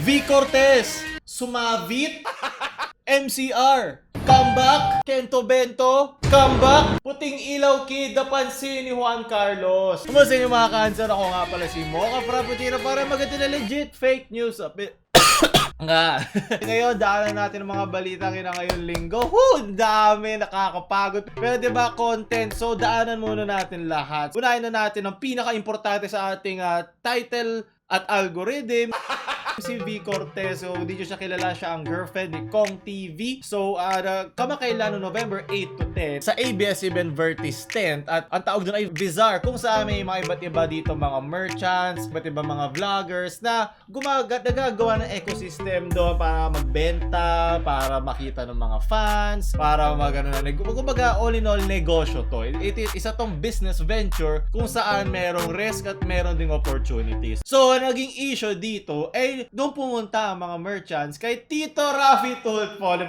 V. Cortez, sumabit. MCR, comeback. Kento Bento, comeback. Puting ilaw kid, napansin ni Juan Carlos. Kumusta yung mga cancer? Ako nga pala si Mocha Frappuccino para maganda na legit fake news. Nga. Ngayon, daanan natin ang mga balita kina ngayong linggo. Dami, nakakapagod. Pero diba, content. So, daanan muna natin lahat. Unahin na natin ang pinaka-importante sa ating title at algorithm. Si V. Cortez, so hindi nyo siya kilala, siya ang girlfriend ni Kong TV. So, kamakailan no November 8 to 10 sa ABS-CBN Vertis tent. At ang tawag doon ay Bizarre, kung saan may mga iba't iba dito mga merchants, iba't iba mga vloggers na nagagawa ng ecosystem doon para magbenta, para makita ng mga fans, para kumbaga all in all negosyo to. Isa tong business venture kung saan merong risk at meron ding opportunities. So, naging issue dito ay doon pumunta ang mga merchants kay Tito Raffy Tulfo.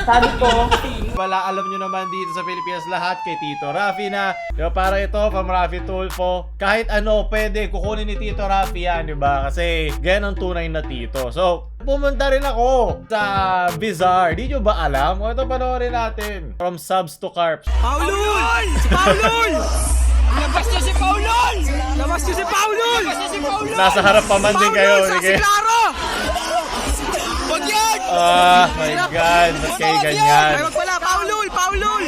Sabi ko, Wala, alam nyo naman dito sa Pilipinas lahat kay Tito Raffy na, diba, para ito, from Raffy Tulfo, kahit ano, pwede kukunin ni Tito Raffy yan, diba? Kasi ganyan ang tunay na tito. So, pumunta rin ako sa Bizarre. Di nyo ba alam? Ito, panoorin natin. From subs to carps. Paulol! Si Paulol! Labas niyo si Paulol! Labas niyo si Paulol! Labas niyo si Paulol! Nasa harap pa man din kayo. Paulol! Si Claro! Wag yan! My God. Ba't kayo ganyan? Ay, wag pala! Paulol! Paulol!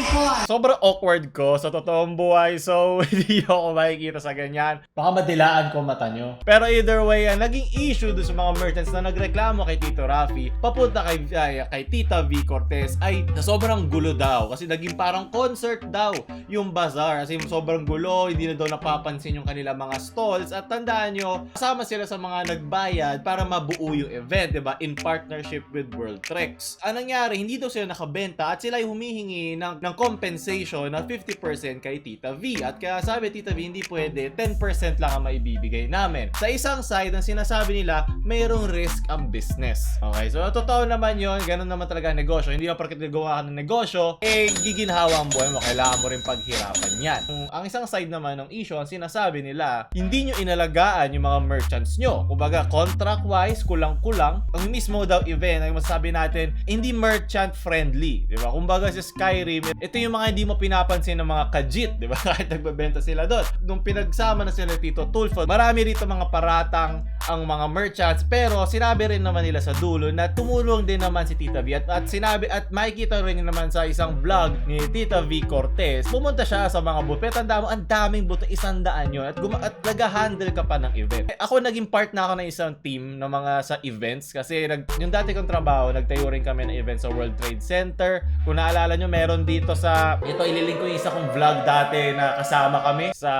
Sobrang awkward ko sa totoong buhay, so hindi ako makikita sa ganyan. Baka madilaan ko mata nyo. Pero either way, naging issue doon sa mga merchants na nagreklamo kay Tito Raffy papunta kay Tita V. Cortez ay sobrang gulo daw kasi naging parang concert daw yung bazaar. Kasi sobrang gulo, hindi na daw napapansin yung kanilang mga stalls. At tandaan nyo, kasama sila sa mga nagbayad para mabuo yung event, diba? In partnership with World Treks. Ang nangyari, hindi daw sila nakabenta at sila ay humihingi ng compensation na 50% kay Tita V. At kaya sabi Tita V, hindi pwede, 10% lang ang maibibigay namin. Sa isang side, ang sinasabi nila, mayroong risk ang business. Okay, so totoo naman yon, ganun naman talaga ang negosyo. Hindi lang porket nagawa ka ng negosyo, giginhawa ang buhay mo, kailangan mo rin paghirapan yan. Ang isang side naman ng issue, ang sinasabi nila, hindi nyo inalagaan yung mga merchants nyo. Kumbaga, contract-wise, kulang-kulang. Ang mismo daw event, ang masasabi natin, hindi merchant-friendly. Diba? Kumbaga sa Skyrim, ito yung mga hindi mo pinapansin ng mga kajit, di ba? Kahit nagbebenta sila doon. Nung pinagsama na sila Tito Tulfo, marami rito mga paratang ang mga merchants, pero sinabi rin naman nila sa dulo na tumulong din naman si Tita V at sinabi at makikita rin naman sa isang vlog ni Tita V. Cortez. Pumunta siya sa mga booth. Pero tanda mo, ang daming booth, 100 yun at nag-handle ka pa ng event. Ako naging part na ako ng isang team ng mga sa events kasi yung dati kong trabaho, nagtayo rin kami ng event sa World Trade Center. Kung naalala nyo, meron dito sa ito, ililink ko yung isa kong vlog dati na kasama kami sa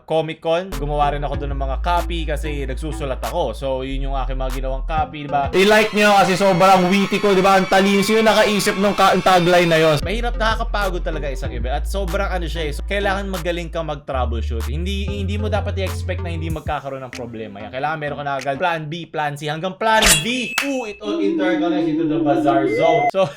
Comic Con. Gumawa rin ako doon ng mga copy kasi nagsusulat ako. So, yun yung aking mga ginawang copy, diba? I-like nyo kasi sobrang witty ko, diba? Ang talino. Sino nakaisip nung tagline na yun? Mahirap, nakakapagod talaga isang event. At sobrang siya eh. So, kailangan magaling kang mag-troubleshoot. Hindi mo dapat i-expect na hindi magkakaroon ng problema. Yan. Kailangan meron ka na agad plan B, plan C, hanggang plan V. It all interconnects into the Bazaar Zone. So,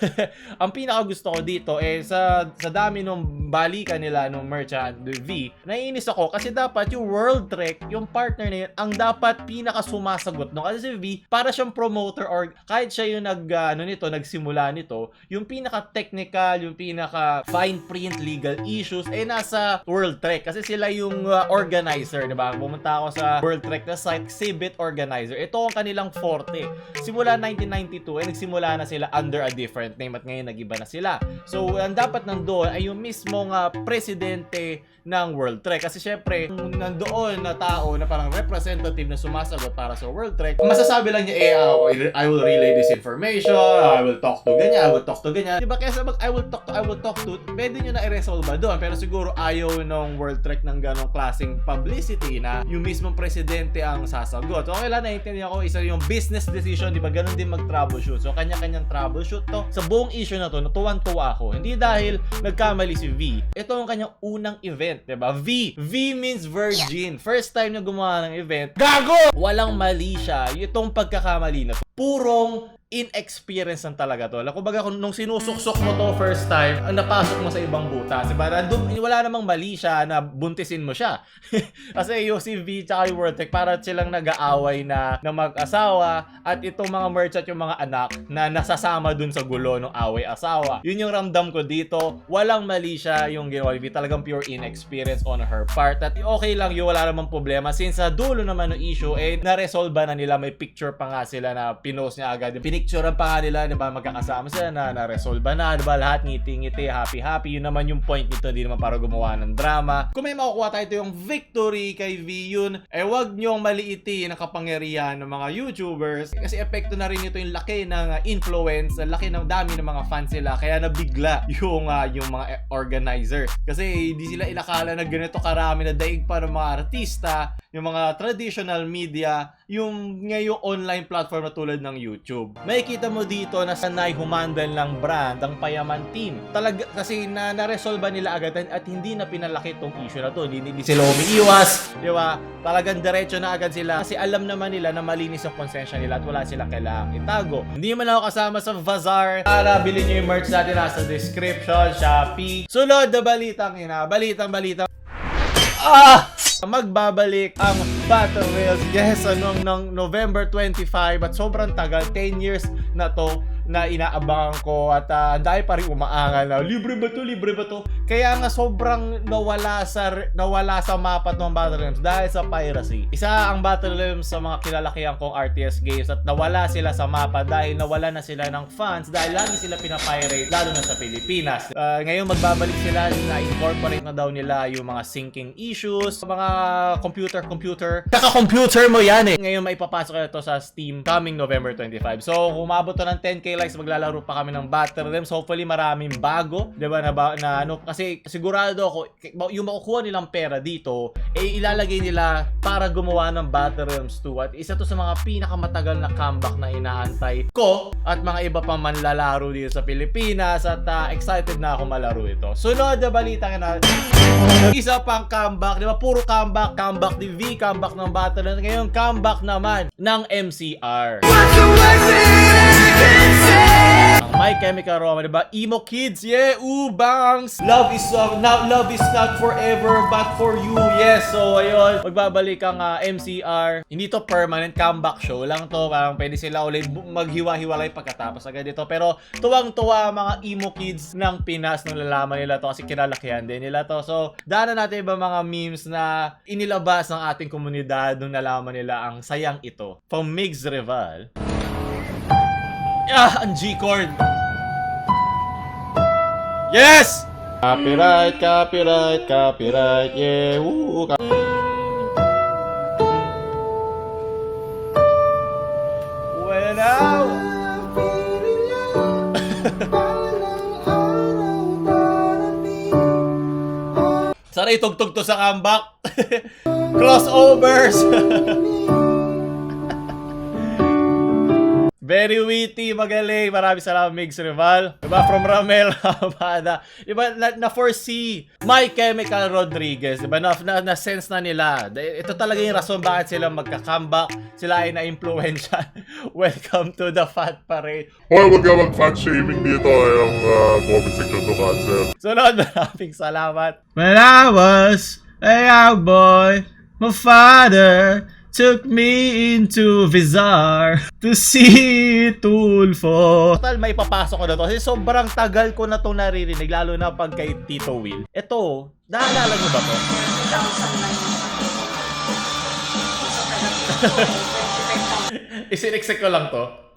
ang pinaka gusto ko dito sa dami nung balikan nila nung merchant V, naiinis ako kasi dapat yung World Trek, yung partner na yun, ang dapat pinaka sumasagot no. Kasi si V, para siyang promoter or kahit siya yung nagsimula nito, yung pinaka technical, yung pinaka fine print legal issues ay nasa World Trek kasi sila yung organizer, diba? Pumunta ako sa World Trek na site, exhibit organizer. Ito ang kanilang forte. Simula 1992 ay nagsimula na sila under a different name at ngayon nag-iba na sila. So, ang dapat nandoon ay yung mismong presidente ng World Trek. Kasi syempre, nandoon na tao na parang representative na sumasagot para sa World Trek, masasabi lang niya, I will relay this information, I will talk to ganyan, I will talk to ganyan. Diba? Kaya sa I will talk to, pwede nyo na i-resolve doon. Pero siguro ayaw ng World Trek ng ganong klaseng publicity na yung mismong presidente ang sasagot. So, okay lang, naiintindihan ko, isa yung business decision, di ba? Ganon din mag-troubleshoot. So, kanya-kanyang troubleshoot to. Sa buong issue na to, natuwan-tuwa ako. Hindi dahil nagkamali si V. Ito ang kanyang unang event, diba? V means virgin. First time niya gumawa ng event. Gago! Walang mali siya. Itong pagkakamali na to, purong inexperience lang talaga to. Kumbaga nung sinusuksok mo to first time, ang napasok mo sa ibang butas. Diba? Wala namang mali siya na buntisin mo siya. Kasi yung si V tsaka yung Worldtech, para silang nag-aaway na mag-asawa, at itong mga merch at yung mga anak na nasasama dun sa gulo ng away-asawa. Yun yung ramdam ko dito. Walang mali siya yung ginawa ni V. Talagang pure inexperience on her part. At okay lang yun, wala namang problema. Since sa dulo naman ng issue, na-resolve na nila. May picture pa nga sila na pinost niya agad. Pinicturean pa nga nila, diba, magkakasama sila na-resolve na, diba, lahat ngiti-ngiti, happy-happy. Yun naman yung point nito, hindi naman para gumawa ng drama. Kung may makukuha tayo, ito yung victory kay V yun, wag nyong maliitin ang kapangyarihan ng mga YouTubers kasi epekto na rin ito yung laki ng influence, laki ng dami ng mga fans sila, kaya nabigla yung mga organizers kasi hindi sila inakala na ganito karami na daig para mga artista, yung mga traditional media, yung ngayong online platform na tulad ng YouTube. Makikita mo dito na sanay humandle ng brand ang Payaman team. Talaga kasi na-resolve nila agad at hindi na pinalaki tong issue na to. Hindi sila umiiwas, di ba? Talagang diretso na agad sila kasi alam naman nila na malinis ang konsensya nila at wala silang kailangang itago. Hindi man ako kasama sa Bazaar. Para bilhin nyo yung merch natin nasa description, Shopee. Sunod na balitang magbabalik ang Battle Royale. Yes, ng November 25 at sobrang tagal, 10 years na to na inaabangan ko at dahil pa rin umaangal na libre ba to? Kaya nga sobrang nawala sa mapa ng Battle Realms dahil sa piracy. Isa ang Battle Realms sa mga kilalakihan kong RTS games at nawala sila sa mapa dahil nawala na sila ng fans dahil lagi sila pinapirate lalo na sa Pilipinas. Ngayon magbabalik sila, na-incorporate na daw nila yung mga syncing issues, mga computer kaka-computer mo yan Ngayon maipapasok na ito sa Steam coming November 25. So kung umabot to ng 10k likes, maglalaro pa kami ng Battle Realms. Hopefully maraming bago, 'di ba? Na ano, kasi sigurado ako yung makukuha nilang pera dito ilalagay nila para gumawa ng Battle Realms 2 at isa to sa mga pinakamatagal na comeback na inaantay ko at mga iba pang manlalaro dito sa Pilipinas at excited na ako malaro ito. Sunod na balita na isa pang comeback, 'di ba? Puro comeback ni V, comeback ng Battle Realms. Ngayon comeback naman ng MCR. Ang My Chemical Romance, diba? Emo Kids, yeah, bangs! Love is not forever, but for you, yes. So, ayun, magbabalik ang MCR. Hindi to permanent, comeback show lang to. Parang pwede sila ulit maghiwa-hiwalay pagkatapos agad dito. Pero, tuwang-tuwa mga Emo Kids ng Pinas nung lalaman nila to kasi kinalakihan din nila to. So, daanan natin iba mga memes na inilabas ng ating komunidad nung nalaman nila ang sayang ito. From Migs Rival. Ang G-chord. Yes! Copyright, yeah. Well now. Sana itugtog to sa comeback. Crossovers. Very witty, magaling. Maraming salamat, Migs Rival. Diba? From Ramel Hamada. Diba? Na-foresee My Chemical Rodriguez. Diba? Na-sense na nila. Ito talaga yung rason bakit sila magka-comeback. Sila ay na-influensya. Welcome to the Fat Parade. Hoy, huwag ka mag-fat shaming dito. Yung comment section to cancel. Sunod, maraming salamat. When I was a young boy, my father took me into Bazaar to see Tulfo. Total, may papasok ko na to kasi sobrang tagal ko na itong naririnig, lalo na pag kay Tito Will. Ito, naalala nyo ba to? Isiniksik ko lang to.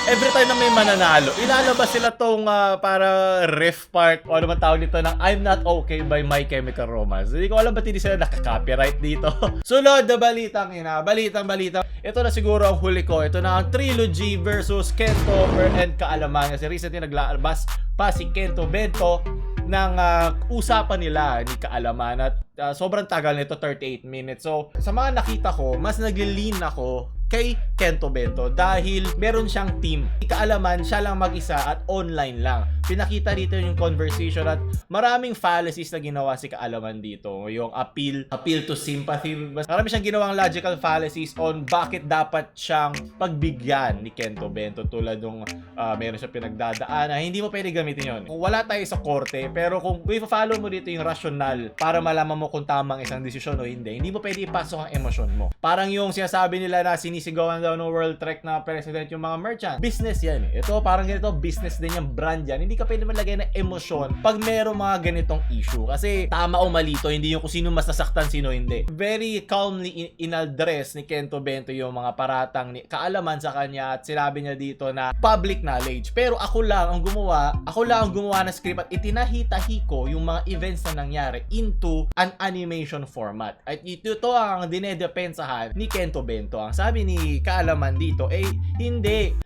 Every time na may mananalo, ilalabas sila tong para ref part o ano man tawag dito ng I'm Not Okay by My Chemical Romance. Hindi ko alam ba't hindi sila nakaka-copyright dito. Sunod na balitang. Ito na siguro ang huli ko. Ito na ang Trilogy versus Kento and Kaalaman. Kasi recently naglalabas pa si Kento Bento ng usapan nila ni Kaalaman at sobrang tagal nito, 38 minutes. So, sa mga nakita ko, mas nag-lean ako kay Kento Bento dahil meron siyang team. Kaalaman, siya lang mag-isa at online lang. Pinakita dito yung conversation at maraming fallacies na ginawa si Kaalaman dito. Yung appeal to sympathy. Marami siyang ginawang logical fallacies on bakit dapat siyang pagbigyan ni Kento Bento tulad nung meron siya pinagdadaanan. Hindi mo pwede gamitin yun. Kung wala tayo sa korte, pero kung i-follow mo dito yung rational para malaman mo kung tamang isang desisyon o hindi mo pwede ipasok ang emosyon mo. Parang yung sinasabi nila na sinisigawan daw ng World Trek na president yung mga merchant. Business yan eh. Ito parang ganito, business din yung brand yan. Hindi ka pwede malagay ng emosyon pag meron mga ganitong issue. Kasi tama o mali to, hindi yung kung sino mas nasaktan, sino hindi. Very calmly inaddress ni Kento Bento yung mga paratang ni Kaalaman sa kanya at sinabi niya dito na public knowledge. Pero ako lang ang gumawa ng script at itinahi-tahi ko yung mga events na nangyari into an animation format. At ito ang dinedepensahan ni Kento Bento. Ang sabi ni Kaalaman dito,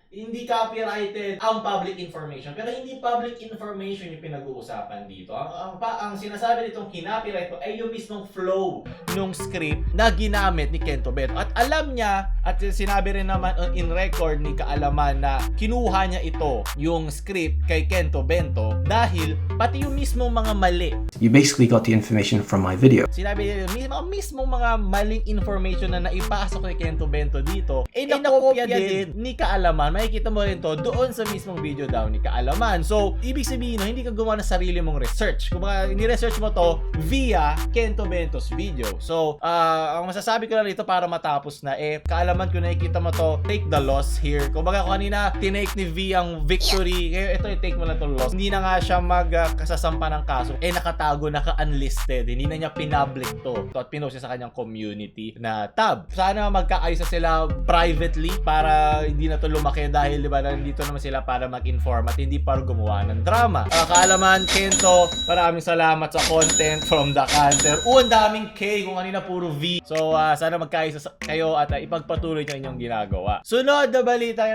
hindi copyrighted ang public information. Pero hindi public information yung pinag-uusapan dito. Ang sinasabi nitong kinopyright ko ay yung mismong flow nung script na ginamit ni Kento Bento. At alam niya, at sinabi rin naman in record ni Kaalaman na kinuha niya ito, yung script kay Kento Bento dahil pati yung mismong mga mali. You basically got the information from my video. Sinabi niya, mismong mga maling information na naipasok ni Kento Bento dito, nakopya din ni Kaalaman. Makikita mo rin to doon sa mismong video daw ni Kaalaman. So, ibig sabihin, hindi ka gumawa ng sarili mong research. Kung ni-research mo to via Kento Bento's video. So, ang masasabi ko lang dito para matapos na, Kaalaman, kung nakikita mo to, take the loss here. Kung baga kanina, tinake ni V ang victory. Ito, i-take mo lang to loss. Hindi na nga siya magkasasampa ng kaso. Nakatago, naka-unlisted. Hindi na niya pinpublic to. At pinost niya sa kanyang community na tab. Sana magkaayos na sila privately para hindi na to lumaki dahil diba nandito naman sila para mag-inform at hindi para gumawa ng drama. Kaalaman, Kento, maraming salamat sa content from the cancer. Ang daming K kung kanina puro V. So sana magkaisa kayo at ipagpatuloy nyo inyong ginagawa. Sunod na balita,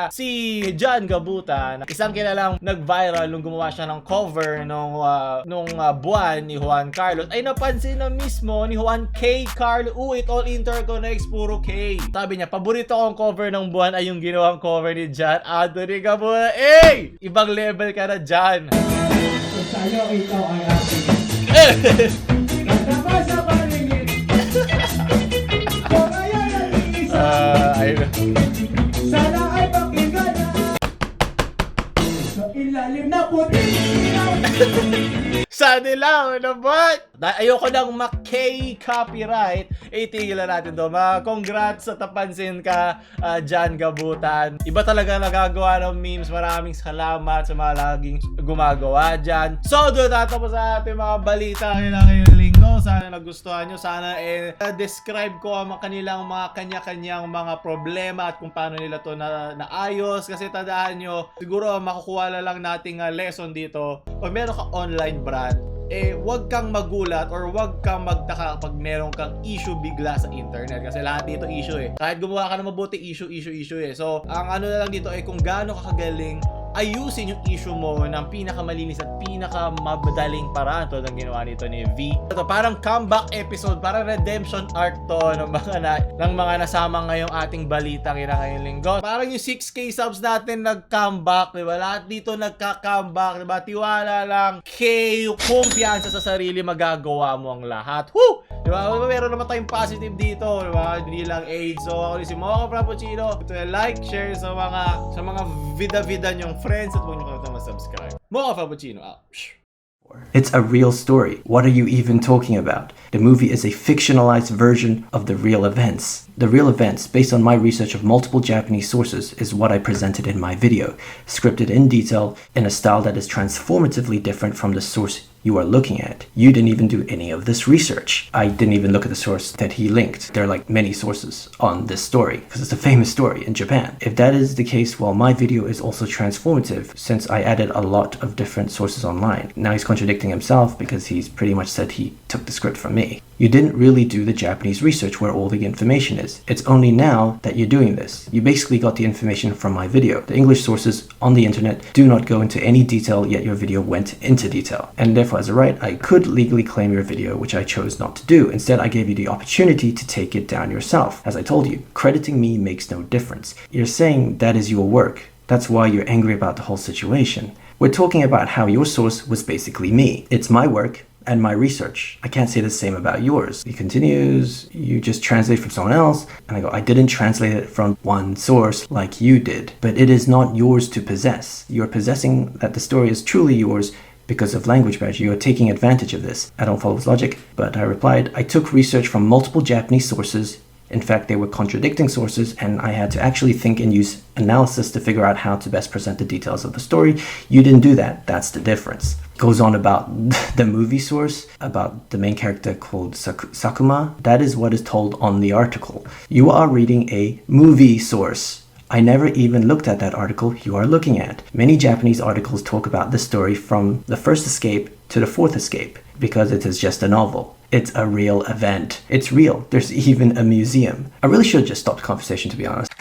si John Gabuta, isang kilalang nag-viral nung gumawa siya ng cover nung buwan ni Juan Carlos, ay napansin na mismo ni Juan K. Carlos. It all interconnects, puro K. Sabi niya, paborito kong cover ng buwan ay yung ginawang cover ni John Anthony Gabuta. Ibang level ka na, John. Sa'yo, ikaw ay ating nagtaka sa paligid. So ngayon ang iisa, sana ay pakinggan na sa ilalim na puting ilaw. Sa nila, ano ba? Ayoko nang copyright. Tigilan natin to. Congrats sa tapansin ka, John Gabutan. Iba talaga nagagawa ng memes. Maraming salamat sa mga laging gumagawa dyan. So, doon tatapos sa ating mga balita ngayong linggo. Sana nagustuhan nyo. Sana describe ko ang kanilang mga kanya-kanyang mga problema at kung paano nila to naayos. Kasi tandaan nyo, siguro makukuha lang nating lesson dito. Pag meron ka online brand, wag kang magulat or wag kang magtaka pag meron kang issue bigla sa internet kasi lahat dito issue kahit gumawa ka na mabuti issue so ang ano na lang dito kung gaano ka kagaling ayusin yung issue mo ng pinakamalinis at pinakamadaling paraan to ng ginawa nito ni V. Ito parang comeback episode, parang redemption arc to ng mga nasama ngayong ating balita ngayong linggo. Parang yung 6K subs natin nag-comeback, diba? Lahat dito nagka-comeback, diba? Tiwala lang, kumpiyansa sa sarili, magagawa mo ang lahat. Woo! Diba? Meron naman tayong positive dito, diba? Hindi lang AIDS. So ako si Mocha Frappuccino. Ito like, share sa mga vida-vida nyong friends at huwag nyo kalimutan mag-subscribe. Mocha Frappuccino out. It's a real story. What are you even talking about? The movie is a fictionalized version of the real events. The real events, based on my research of multiple Japanese sources, is what I presented in my video, scripted in detail in a style that is transformatively different from the source you are looking at. You didn't even do any of this research. I didn't even look at the source that he linked. There are like many sources on this story because it's a famous story in Japan. If that is the case, well, my video is also transformative since I added a lot of different sources online. Now he's contradicting himself because he's pretty much said he took the script from me. You didn't really do the Japanese research where all the information is. It's only now that you're doing this. You basically got the information from my video. The English sources on the internet do not go into any detail, yet your video went into detail. And therefore, as a right, I could legally claim your video, which I chose not to do. Instead, I gave you the opportunity to take it down yourself. As I told you, crediting me makes no difference. You're saying that is your work. That's why you're angry about the whole situation. We're talking about how your source was basically me. It's my work and my research. I can't say the same about yours. He continues, you just translate from someone else. And I go, I didn't translate it from one source like you did, but it is not yours to possess. You're possessing that the story is truly yours because of language barrier. You are taking advantage of this. I don't follow his logic, but I replied, I took research from multiple Japanese sources. In fact, they were contradicting sources, and I had to actually think and use analysis to figure out how to best present the details of the story. You didn't do that. That's the difference. Goes on about the movie source, about the main character called Sakuma. That is what is told on the article. You are reading a movie source. I never even looked at that article you are looking at. Many Japanese articles talk about this story from the first escape to the fourth escape because it is just a novel. It's a real event. It's real. There's even a museum. I really should have just stopped the conversation, to be honest.